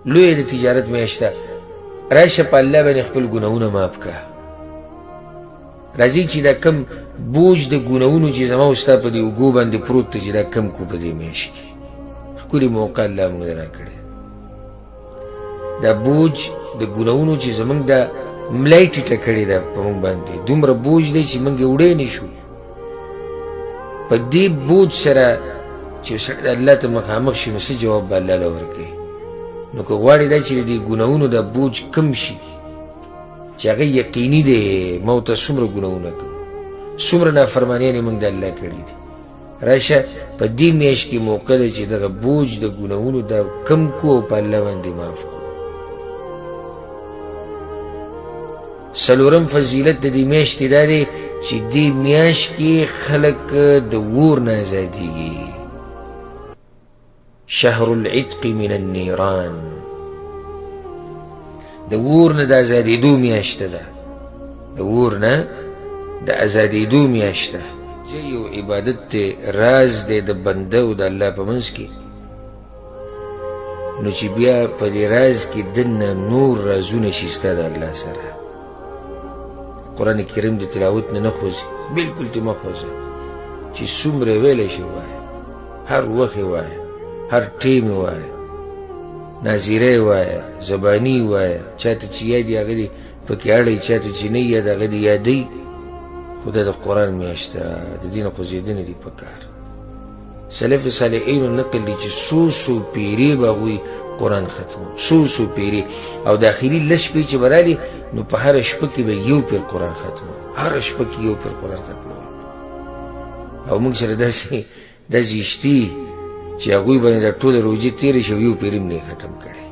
لوی د تجارت میاشت ده راشه په الله باندې خپل ګناهونه معاف کړه راځي چې دا کم بوج د ګناهونو چې زما او ستا په دې اوږو باندې پروت دی چې دا کم کړو په دې میاشت کې ښکلې موقع الله موږ ته راکړې دا بوج د ګناهونو چې زموږ د ملای ټیټه کړې ده په موږ باندې دومره بوج دی چې موږ یې وړی نه شو په دې بوج سره چې سړی د الله ته مخامخ شي نو څه جواب به الله له ورکوي نو که غواړې دا چې د ګناهونو دا بوج کم شي چې هغه یقیني دی ما ورته څومره ګناهونه کوو څومره نافرمانیانې موږ د الله کړي دي راشه په دې میاشت کې موقع ده چې دغه بوج د ګناهونو دا کم کړو او په الله باندې معاف کړو څلورم فضیلت د دې میاشتې دا دی چې دې میاشت کې خلک د اور نه ازادېږي شهر العتق من النيران د اور نه د ازادېدو میاشته ده د اور نه د ازادېدو میاشته چې یو عبادت دی راز دی د بنده او د الله په منځ کې نو چې بیا په دې راز کې دنه نور رازونه شي ستا د الله سره قرآن کریم د تلاوت نه خوځي بلکل ترې مه خوځه چې څومره ویلی شي ووایه هر وخت یې ووایه هر ټیم یې ووایه ناظره یې ووایه زباني یې ووایه چا ته چې یاد یې هغه دې پکې اړی چا ته چې نه یاد هغه دې یادوي خو دا د قرآن میاشت ده د دې نه خوځېدنه دي په کار سلف صالحینو نقل دی چې څو پیرې به هغوی قرآن ختمو څو پیرې او د اخري لس شپې چې به رالي نو په هره شپه کې به یو پیر قرآن ختمو هره شپه کې یو پیر قرآن ختمو او موږ سره داسې شتي چې هغوی باندې دا ټوله روژې تېرې شي او یو پیر هم نه ختم کړی